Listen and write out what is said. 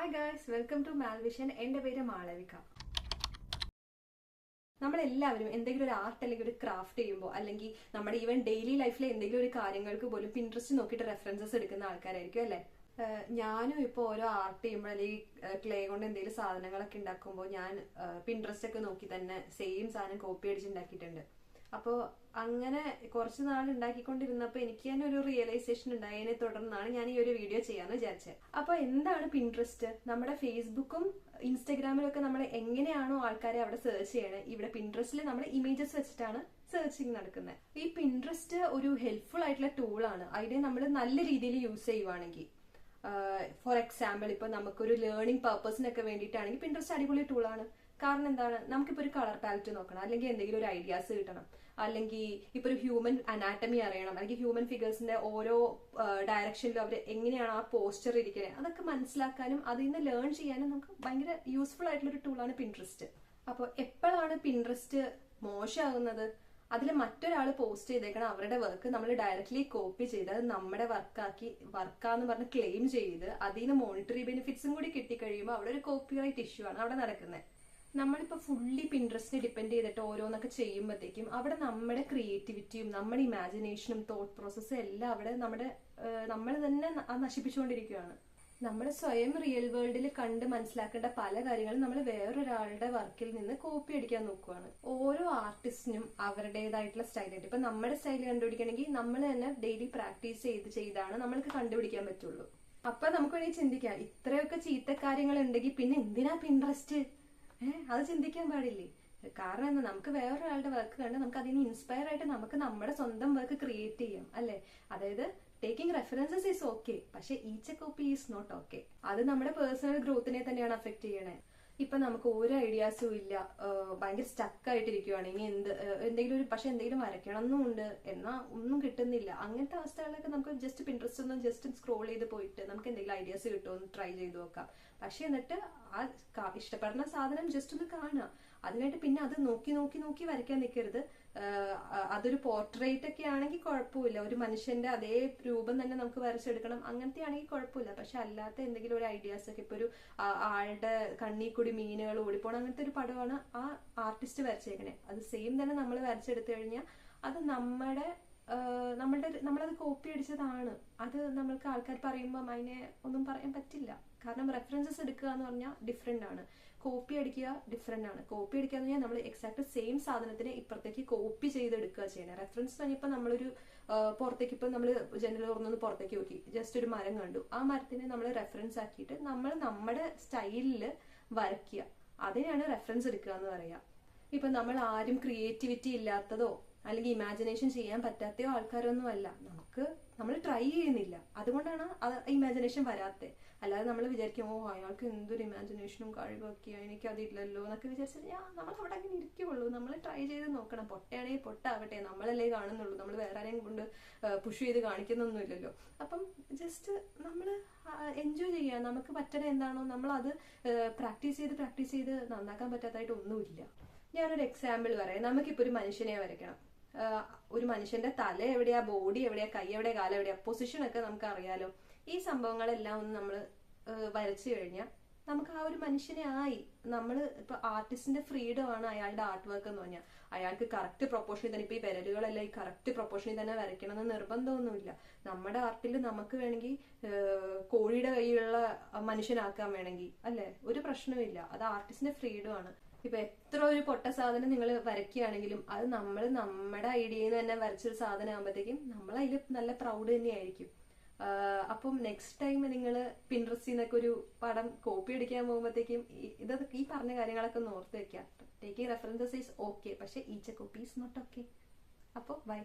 Hi guys, welcome to Malvision. എന്റെ പേര് മാളവിക. നമ്മളെല്ലാവരും എന്തെങ്കിലും ഒരു ആർട്ട് അല്ലെങ്കിൽ ഒരു ക്രാഫ്റ്റ് ചെയ്യുമ്പോൾ അല്ലെങ്കിൽ നമ്മുടെ ഈവൻ ഡെയിലി ലൈഫിലെ എന്തെങ്കിലും ഒരു കാര്യങ്ങൾക്ക് പോലും പിൻട്രസ്റ്റ് നോക്കിയിട്ട് റെഫറൻസസ് എടുക്കുന്ന ആൾക്കാരായിരിക്കും അല്ലെ. ഞാനും ഇപ്പോൾ ഓരോ ആർട്ട് ചെയ്യുമ്പോൾ അല്ലെങ്കിൽ ക്ലേ കൊണ്ട് എന്തെങ്കിലും സാധനങ്ങളൊക്കെ ഉണ്ടാക്കുമ്പോൾ ഞാൻ പിൻട്രസ്റ്റ് ഒക്കെ നോക്കി തന്നെ സെയിം സാധനം കോപ്പി അടിച്ച് ഉണ്ടാക്കിയിട്ടുണ്ട്. അപ്പോൾ അങ്ങനെ കുറച്ച് നാൾ ഉണ്ടാക്കിക്കൊണ്ടിരുന്നപ്പോൾ എനിക്ക് തന്നെ ഒരു റിയലൈസേഷൻ ഉണ്ടായതിനെ തുടർന്നാണ് ഞാൻ ഈ ഒരു വീഡിയോ ചെയ്യാന്ന് വിചാരിച്ചത്. അപ്പൊ എന്താണ് പിൻട്രസ്റ്റ്? നമ്മുടെ ഫേസ്ബുക്കും ഇൻസ്റ്റാഗ്രാമിലും ഒക്കെ നമ്മൾ എങ്ങനെയാണോ ആൾക്കാരെ അവിടെ സെർച്ച് ചെയ്യണേ, ഇവിടെ പിൻട്രസ്റ്റിൽ നമ്മൾ ഇമേജസ് വെച്ചിട്ടാണ് സെർച്ചിങ് നടക്കുന്നത്. ഈ പിൻട്രസ്റ്റ് ഒരു ഹെൽപ്ഫുൾ ആയിട്ടുള്ള ടൂളാണ്. അതിനെ നമ്മൾ നല്ല രീതിയിൽ യൂസ് ചെയ്യുവാണെങ്കിൽ, ഫോർ എക്സാമ്പിൾ ഇപ്പൊ നമുക്കൊരു ലേണിംഗ് പർപ്പസിനൊക്കെ വേണ്ടിയിട്ടാണെങ്കിൽ പിൻട്രസ്റ്റ് അടിപൊളി ടൂളാണ്. കാരണം എന്താണ്, നമുക്കിപ്പോ ഒരു കളർ പാലറ്റ് നോക്കണം, അല്ലെങ്കിൽ എന്തെങ്കിലും ഒരു ഐഡിയാസ് കിട്ടണം, അല്ലെങ്കിൽ ഇപ്പൊ ഒരു ഹ്യൂമൻ അനാറ്റമി അറിയണം, അല്ലെങ്കിൽ ഹ്യൂമൻ ഫിഗേഴ്സിന്റെ ഓരോ ഡയറക്ഷനിലും അവർ എങ്ങനെയാണ് ആ പോസ്ചർ ഇരിക്കുന്നത്, അതൊക്കെ മനസ്സിലാക്കാനും അതിൽ നിന്ന് ലേൺ ചെയ്യാനും നമുക്ക് ഭയങ്കര യൂസ്ഫുൾ ആയിട്ടുള്ള ഒരു ടൂളാണ് പിൻട്രസ്റ്റ്. അപ്പോൾ എപ്പോഴാണ് പിൻട്രസ്റ്റ് മോശമാകുന്നത്? അതിൽ മറ്റൊരാൾ പോസ്റ്റ് ചെയ്തേക്കണം അവരുടെ വർക്ക് നമ്മൾ ഡയറക്ട്ലി കോപ്പി ചെയ്ത് അത് നമ്മുടെ വർക്കാന്ന് പറഞ്ഞ് ക്ലെയിം ചെയ്ത് അതിൽ നിന്ന് മോണിറ്ററി ബെനിഫിറ്റ്സും കൂടി കിട്ടിക്കഴിയുമ്പോൾ അവിടെ ഒരു കോപ്പിറൈറ്റ് ഇഷ്യൂ ആണ് അവിടെ നടക്കുന്നത്. നമ്മളിപ്പോ ഫുള്ളി പിൻട്രസ്റ്റിനെ ഡിപ്പെൻഡ് ചെയ്തിട്ട് ഓരോന്നൊക്കെ ചെയ്യുമ്പോഴത്തേക്കും അവിടെ നമ്മുടെ ക്രിയേറ്റിവിറ്റിയും നമ്മുടെ ഇമാജിനേഷനും തോട്ട് പ്രോസസ്സും എല്ലാം അവിടെ നമ്മൾ തന്നെ നശിപ്പിച്ചുകൊണ്ടിരിക്കുകയാണ്. നമ്മൾ സ്വയം റിയൽ വേൾഡിൽ കണ്ട് മനസ്സിലാക്കേണ്ട പല കാര്യങ്ങളും നമ്മൾ വേറൊരാളുടെ വർക്കിൽ നിന്ന് കോപ്പി അടിക്കാൻ നോക്കുകയാണ്. ഓരോ ആർട്ടിസ്റ്റിനും അവരുടേതായിട്ടുള്ള സ്റ്റൈലായിട്ട്, ഇപ്പൊ നമ്മുടെ സ്റ്റൈൽ കണ്ടുപിടിക്കണമെങ്കിൽ നമ്മൾ തന്നെ ഡെയിലി പ്രാക്ടീസ് ചെയ്താണ് നമ്മൾക്ക് കണ്ടുപിടിക്കാൻ പറ്റുള്ളൂ. അപ്പൊ നമുക്ക് വേണമെങ്കിൽ ചിന്തിക്കാം, ഇത്രയൊക്കെ ചീത്ത കാര്യങ്ങൾ ഉണ്ടെങ്കിൽ പിന്നെ എന്തിനാ പിൻട്രസ്റ്റ്? അത് ചിന്തിക്കാൻ പാടില്ലേ? കാരണം എന്താ, നമുക്ക് വേറൊരാളുടെ വർക്ക് കണ്ട് നമുക്ക് അതിന് ഇൻസ്പയർ ആയിട്ട് നമുക്ക് നമ്മുടെ സ്വന്തം വർക്ക് ക്രിയേറ്റ് ചെയ്യാം അല്ലെ. അതായത് ടേക്കിംഗ് റെഫറൻസസ് ഈസ് ഓക്കെ, പക്ഷെ each a copy is not okay. അത് നമ്മുടെ പേഴ്സണൽ ഗ്രോത്തിനെ തന്നെയാണ് അഫക്ട് ചെയ്യണേ. ഇപ്പൊ നമുക്ക് ഒരു ഐഡിയാസും ഇല്ല, ഭയങ്കര സ്റ്റക്ക് ആയിട്ടിരിക്കുവാണ്, ഇനി എന്തെങ്കിലും വരയ്ക്കണം എന്നുണ്ട്, എന്നാ ഒന്നും കിട്ടുന്നില്ല. അങ്ങനത്തെ അവസ്ഥകളിലൊക്കെ നമുക്ക് ജസ്റ്റ് പിൻട്രസ്റ്റ് ഒന്ന് ജസ്റ്റ് സ്ക്രോൾ ചെയ്ത് പോയിട്ട് നമുക്ക് എന്തെങ്കിലും ഐഡിയാസ് കിട്ടുമെന്ന് ട്രൈ ചെയ്ത് നോക്കാം. പക്ഷെ എന്നിട്ട് ആ ഇഷ്ടപ്പെടുന്ന സാധനം ജസ്റ്റ് ഒന്ന് കാണുക, അതിനായിട്ട് പിന്നെ അത് നോക്കി നോക്കി നോക്കി വരയ്ക്കാൻ നിൽക്കരുത്. അതൊരു പോർട്രേറ്റ് ഒക്കെ ആണെങ്കിൽ കുഴപ്പമില്ല, ഒരു മനുഷ്യന്റെ അതേ രൂപം തന്നെ നമുക്ക് വരച്ചെടുക്കണം, അങ്ങനത്തെ ആണെങ്കിൽ കുഴപ്പമില്ല. പക്ഷെ അല്ലാത്ത എന്തെങ്കിലും ഒരു ഐഡിയാസ് ഒക്കെ, ഇപ്പൊ ഒരു ആളുടെ കണ്ണി കൂടി മീനുകൾ ഓടിപ്പോണം, അങ്ങനത്തെ ഒരു പടമാണ് ആ ആർട്ടിസ്റ്റ് വരച്ചേക്കണേ, അത് സെയിം തന്നെ നമ്മൾ വരച്ചെടുത്തു കഴിഞ്ഞാൽ അത് നമ്മളത് കോപ്പി അടിച്ചതാണ്. അത് നമ്മൾക്ക് ആൾക്കാർ പറയുമ്പോൾ അതിനെ ഒന്നും പറയാൻ പറ്റില്ല. കാരണം റെഫറൻസസ് എടുക്കുക എന്ന് പറഞ്ഞാൽ ഡിഫറെന്റ് ആണ്, കോപ്പി അടിക്കുക ഡിഫറെന്റ് ആണ്. കോപ്പി അടിക്കുക എന്ന് പറഞ്ഞാൽ നമ്മൾ എക്സാക്ട് സെയിം സാധനത്തിന് ഇപ്പുറത്തേക്ക് കോപ്പി ചെയ്തെടുക്കുക ചെയ്യണം. റെഫറൻസ് പറഞ്ഞപ്പോൾ നമ്മളൊരു പുറത്തേക്ക്, ഇപ്പൊ നമ്മൾ ജനറൽ തുറന്നൊന്ന് പുറത്തേക്ക് നോക്കി, ജസ്റ്റ് ഒരു മരം കണ്ടു, ആ മരത്തിനെ നമ്മൾ റെഫറൻസ് ആക്കിയിട്ട് നമ്മൾ നമ്മുടെ സ്റ്റൈലിൽ വരയ്ക്കുക, അതിനെയാണ് റെഫറൻസ് എടുക്കുക എന്ന് പറയാം. ഇപ്പൊ നമ്മൾ ആരും ക്രിയേറ്റിവിറ്റി ഇല്ലാത്തതോ അല്ലെങ്കിൽ ഇമാജിനേഷൻ ചെയ്യാൻ പറ്റാത്തയോ ആൾക്കാരൊന്നും അല്ല, നമ്മൾ ട്രൈ ചെയ്യുന്നില്ല, അതുകൊണ്ടാണ് ഇമാജിനേഷൻ വരാത്തത്. അല്ലാതെ നമ്മൾ വിചാരിക്കും, ഓ അയാൾക്ക് എന്തൊരു ഇമാജിനേഷനും കഴിവൊക്കെയാ, എനിക്ക് അതില്ലല്ലോ എന്നൊക്കെ വിചാരിച്ചാൽ നമ്മൾ അവിടെ അങ്ങനെ ഇരിക്കുള്ളൂ. നമ്മൾ ട്രൈ ചെയ്ത് നോക്കണം, പൊട്ടയാണെങ്കിൽ പൊട്ടാവട്ടെ, നമ്മളല്ലേ കാണുന്നുള്ളൂ, നമ്മൾ വേറെ ആരെയും കൊണ്ട് പുഷ് ചെയ്ത് കാണിക്കുന്നൊന്നുമില്ലല്ലോ. അപ്പം ജസ്റ്റ് നമ്മൾ എൻജോയ് ചെയ്യുക, നമുക്ക് പറ്റണ എന്താണോ നമ്മൾ അത് പ്രാക്ടീസ് ചെയ്ത് നന്നാക്കാൻ പറ്റാത്തതായിട്ട് ഒന്നുമില്ല. ഞാനൊരു എക്സാമ്പിൾ പറയാം. നമുക്കിപ്പോ ഒരു മനുഷ്യനെ വരയ്ക്കണം, ഒരു മനുഷ്യന്റെ തല എവിടെയാ, ബോഡി എവിടെയാ, കൈ എവിടെയാ, കാലം എവിടെയാ, പൊസിഷൻ ഒക്കെ നമുക്ക് അറിയാലോ. ഈ സംഭവങ്ങളെല്ലാം ഒന്ന് നമ്മൾ വരച്ചു കഴിഞ്ഞാൽ നമുക്ക് ആ ഒരു മനുഷ്യനെ ആയി. നമ്മൾ ഇപ്പൊ ആർട്ടിസ്റ്റിന്റെ ഫ്രീഡം ആണ് അയാളുടെ ആർട്ട് വർക്ക് എന്ന് പറഞ്ഞാൽ, അയാൾക്ക് കറക്റ്റ് പ്രൊപ്പോർഷനിൽ തന്നെ, ഇപ്പൊ ഈ വിരലുകളെല്ലാം ഈ കറക്റ്റ് പ്രൊപ്പോർഷനിൽ തന്നെ വരയ്ക്കണം എന്ന് നിർബന്ധമൊന്നുമില്ല. നമ്മുടെ ആർട്ടിൽ നമുക്ക് വേണമെങ്കിൽ കോഴിയുടെ കൈയുള്ള മനുഷ്യനാക്കാൻ വേണമെങ്കിൽ അല്ലെ, ഒരു പ്രശ്നവുമില്ല. അത് ആർട്ടിസ്റ്റിന്റെ ഫ്രീഡം ആണ്. ഇപ്പൊ എത്ര ഒരു പൊട്ട സാധനം നിങ്ങൾ വരയ്ക്കുകയാണെങ്കിലും അത് നമ്മുടെ ഐഡിയയിൽ നിന്ന് തന്നെ വരച്ചൊരു സാധനം ആകുമ്പോഴത്തേക്കും നമ്മൾ അതിൽ നല്ല പ്രൗഡ് തന്നെയായിരിക്കും. അപ്പം നെക്സ്റ്റ് ടൈം നിങ്ങൾ പിൻട്രസ്റ്റിൽ നിന്നൊക്കെ ഒരു പടം കോപ്പി അടിക്കാൻ പോകുമ്പോഴത്തേക്കും ഈ പറഞ്ഞ കാര്യങ്ങളൊക്കെ ഒന്ന് ഓർത്ത് വെക്കാം. ടേക്കിംഗ് റെഫറൻസസ് ഈസ് ഓക്കെ, പക്ഷെ each a copy is not okay. അപ്പോൾ ബൈ.